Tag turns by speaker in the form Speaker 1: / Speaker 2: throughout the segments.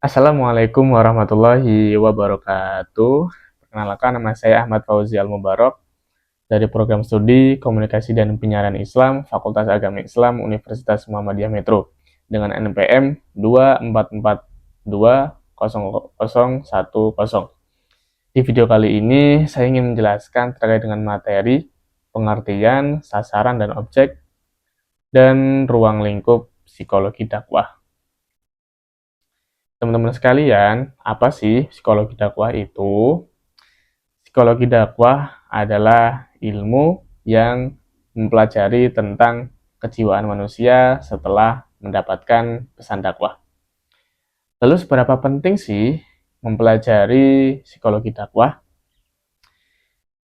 Speaker 1: Assalamualaikum warahmatullahi wabarakatuh. Perkenalkan, nama saya Ahmad Fauzi Al-Mubarak dari Program Studi Komunikasi dan Penyiaran Islam Fakultas Agama Islam Universitas Muhammadiyah Metro dengan NPM 244200010. Di video kali ini saya ingin menjelaskan terkait dengan materi, pengertian, sasaran dan objek, dan ruang lingkup psikologi dakwah. Teman-teman sekalian, apa sih psikologi dakwah itu? Psikologi dakwah adalah ilmu yang mempelajari tentang kejiwaan manusia setelah mendapatkan pesan dakwah. Lalu seberapa penting sih mempelajari psikologi dakwah?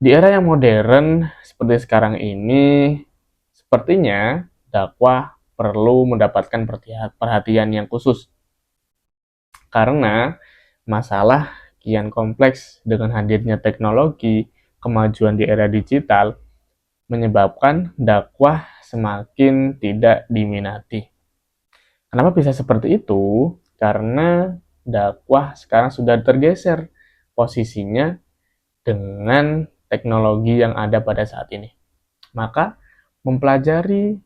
Speaker 1: Di era yang modern seperti sekarang ini, sepertinya dakwah perlu mendapatkan perhatian yang khusus. Karena masalah kian kompleks dengan hadirnya teknologi, kemajuan di era digital, menyebabkan dakwah semakin tidak diminati. Kenapa bisa seperti itu? Karena dakwah sekarang sudah tergeser posisinya dengan teknologi yang ada pada saat ini. Maka, mempelajari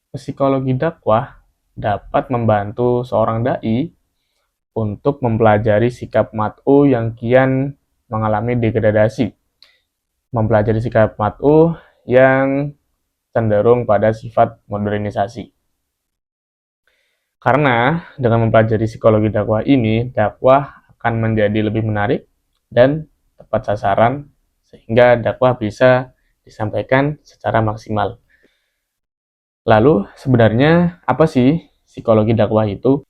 Speaker 1: psikologi dakwah dapat membantu seorang dai untuk mempelajari sikap mat'u yang kian mengalami degradasi, mempelajari sikap mat'u yang cenderung pada sifat modernisasi. Karena dengan mempelajari psikologi dakwah ini, dakwah akan menjadi lebih menarik dan tepat sasaran, sehingga dakwah bisa disampaikan secara maksimal. Lalu, sebenarnya apa sih psikologi dakwah itu?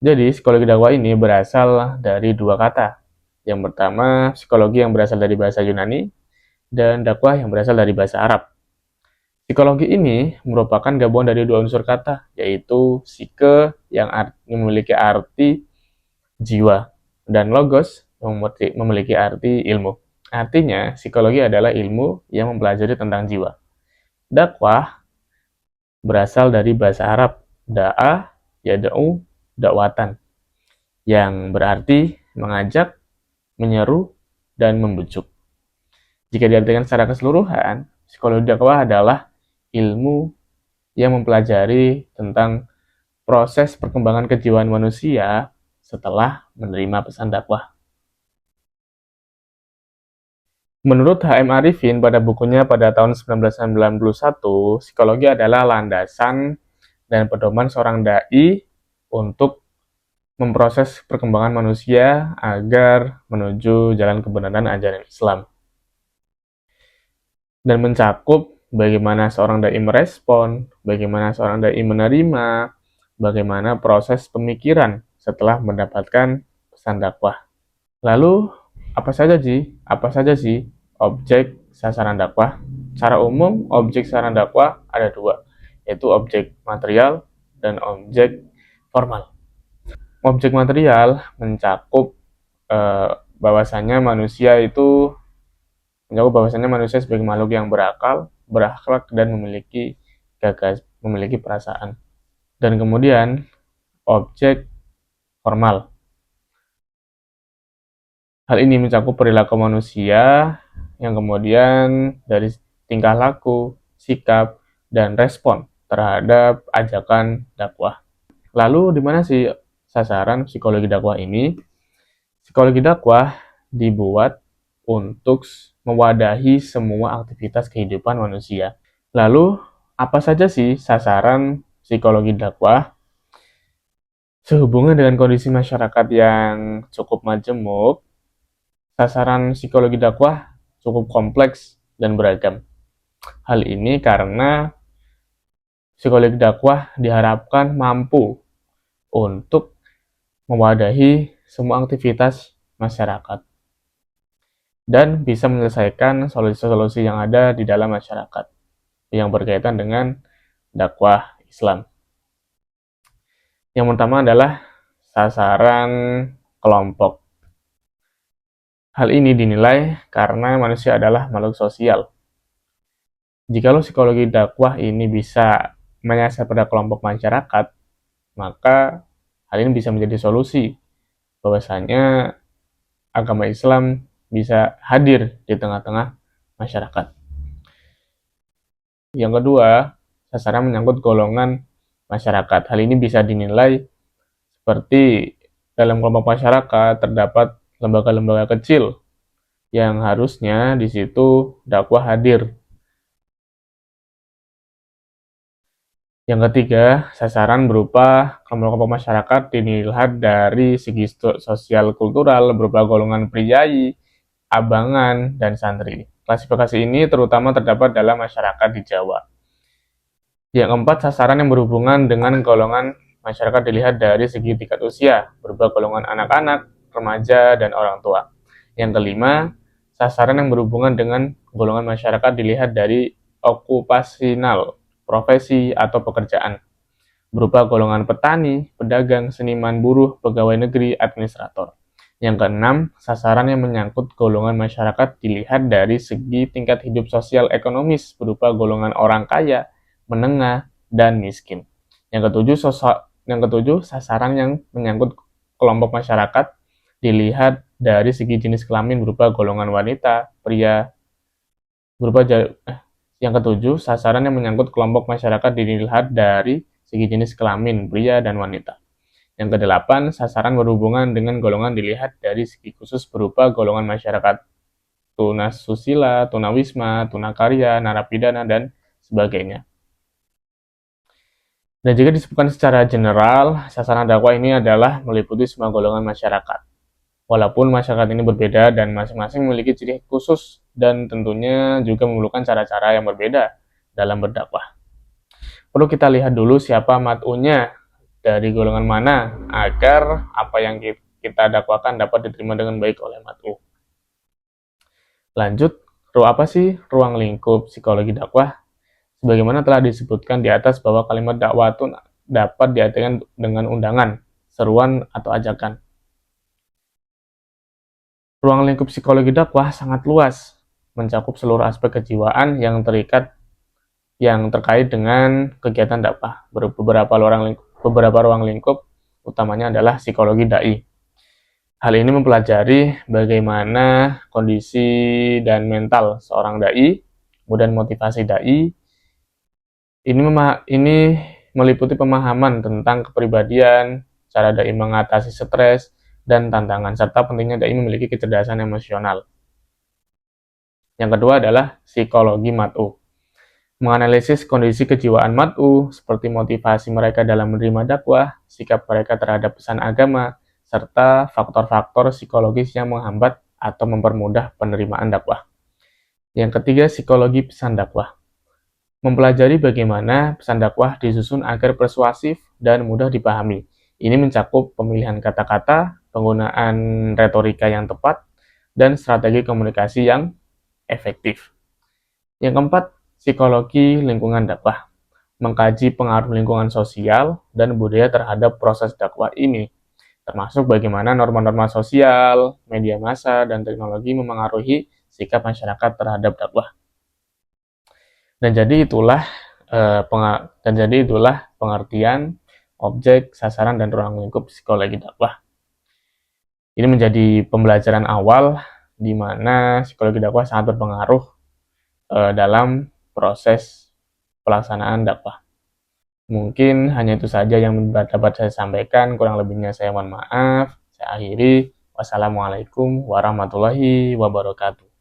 Speaker 1: Jadi, psikologi dakwah ini berasal dari dua kata. Yang pertama, psikologi yang berasal dari bahasa Yunani, dan dakwah yang berasal dari bahasa Arab. Psikologi ini merupakan gabungan dari dua unsur kata, yaitu psike yang memiliki arti jiwa, dan logos yang memiliki arti ilmu. Artinya, psikologi adalah ilmu yang mempelajari tentang jiwa. Dakwah berasal dari bahasa Arab, da'a, yada'u, dakwatan, yang berarti mengajak, menyeru, dan membujuk. Jika diartikan secara keseluruhan, psikologi dakwah adalah ilmu yang mempelajari tentang proses perkembangan kejiwaan manusia setelah menerima pesan dakwah. Menurut H.M. Arifin pada bukunya pada tahun 1991, psikologi adalah landasan dan pedoman seorang dai untuk memproses perkembangan manusia agar menuju jalan kebenaran ajaran Islam. Dan mencakup bagaimana seorang dai merespon, bagaimana seorang dai menerima, bagaimana proses pemikiran setelah mendapatkan pesan dakwah. Lalu, Apa saja sih objek sasaran dakwah? Secara umum, objek sasaran dakwah ada dua, yaitu objek material dan objek formal. Objek material mencakup bahwasannya manusia sebagai makhluk yang berakal, berakhlak, dan memiliki perasaan. Dan kemudian objek formal. Hal ini mencakup perilaku manusia yang kemudian dari tingkah laku, sikap, dan respon terhadap ajakan dakwah. Lalu di mana sih sasaran psikologi dakwah ini? Psikologi dakwah dibuat untuk mewadahi semua aktivitas kehidupan manusia. Lalu, apa saja sih sasaran psikologi dakwah? Sehubungan dengan kondisi masyarakat yang cukup majemuk, sasaran psikologi dakwah cukup kompleks dan beragam. Hal ini karena psikologi dakwah diharapkan mampu untuk mewadahi semua aktivitas masyarakat dan bisa menyelesaikan solusi-solusi yang ada di dalam masyarakat yang berkaitan dengan dakwah Islam. Yang pertama adalah sasaran kelompok. Hal ini dinilai karena manusia adalah makhluk sosial. Jikalau psikologi dakwah ini bisa menyasar pada kelompok masyarakat, maka hal ini bisa menjadi solusi bahwasanya agama Islam bisa hadir di tengah-tengah masyarakat. Yang kedua, sasaran menyangkut golongan masyarakat. Hal ini bisa dinilai seperti dalam kelompok masyarakat terdapat lembaga-lembaga kecil yang harusnya di situ dakwah hadir. Yang ketiga, sasaran berupa kelompok-kelompok masyarakat dilihat dari segi sosial kultural berupa golongan priai, abangan, dan santri. Klasifikasi ini terutama terdapat dalam masyarakat di Jawa. Yang keempat, sasaran yang berhubungan dengan golongan masyarakat dilihat dari segi tingkat usia, berupa golongan anak-anak, remaja, dan orang tua. Yang kelima, sasaran yang berhubungan dengan golongan masyarakat dilihat dari okupasional, profesi atau pekerjaan, berupa golongan petani, pedagang, seniman, buruh, pegawai negeri, administrator. Yang keenam, sasaran yang menyangkut golongan masyarakat dilihat dari segi tingkat hidup sosial ekonomis, berupa golongan orang kaya, menengah, dan miskin. Yang ketujuh, sasaran yang menyangkut kelompok masyarakat dilihat dari segi jenis kelamin, berupa golongan wanita, pria, yang ketujuh, sasaran yang menyangkut kelompok masyarakat dilihat dari segi jenis kelamin, pria dan wanita. Yang kedelapan, sasaran berhubungan dengan golongan dilihat dari segi khusus berupa golongan masyarakat tunasusila, tunawisma, tunakarya, narapidana, dan sebagainya. Dan jika disebutkan secara general, sasaran dakwah ini adalah meliputi semua golongan masyarakat. Walaupun masyarakat ini berbeda dan masing-masing memiliki ciri khusus dan tentunya juga memerlukan cara-cara yang berbeda dalam berdakwah. Perlu kita lihat dulu siapa mat'unya, dari golongan mana, agar apa yang kita dakwahkan dapat diterima dengan baik oleh mat'u. Lanjut, apa sih ruang lingkup psikologi dakwah? Sebagaimana telah disebutkan di atas bahwa kalimat dakwah itu dapat diartikan dengan undangan, seruan, atau ajakan. Ruang lingkup psikologi dakwah sangat luas, mencakup seluruh aspek kejiwaan yang terkait dengan kegiatan dakwah. Beberapa ruang lingkup utamanya adalah psikologi dai. Hal ini mempelajari bagaimana kondisi dan mental seorang dai, kemudian motivasi dai. Ini meliputi pemahaman tentang kepribadian, cara dai mengatasi stres dan tantangan, serta pentingnya dai memiliki kecerdasan emosional. Yang kedua adalah psikologi mat'u. Menganalisis kondisi kejiwaan mat'u, seperti motivasi mereka dalam menerima dakwah, sikap mereka terhadap pesan agama, serta faktor-faktor psikologis yang menghambat atau mempermudah penerimaan dakwah. Yang ketiga, psikologi pesan dakwah. Mempelajari bagaimana pesan dakwah disusun agar persuasif dan mudah dipahami. Ini mencakup pemilihan kata-kata, penggunaan retorika yang tepat, dan strategi komunikasi yang efektif. Yang keempat, psikologi lingkungan dakwah. Mengkaji pengaruh lingkungan sosial dan budaya terhadap proses dakwah ini, termasuk bagaimana norma-norma sosial, media massa, dan teknologi memengaruhi sikap masyarakat terhadap dakwah. Dan jadi itulah pengertian objek, sasaran, dan ruang lingkup psikologi dakwah. Ini menjadi pembelajaran awal di mana psikologi dakwah sangat berpengaruh dalam proses pelaksanaan dakwah. Mungkin hanya itu saja yang dapat saya sampaikan, kurang lebihnya saya mohon maaf. Saya akhiri. Wassalamualaikum warahmatullahi wabarakatuh.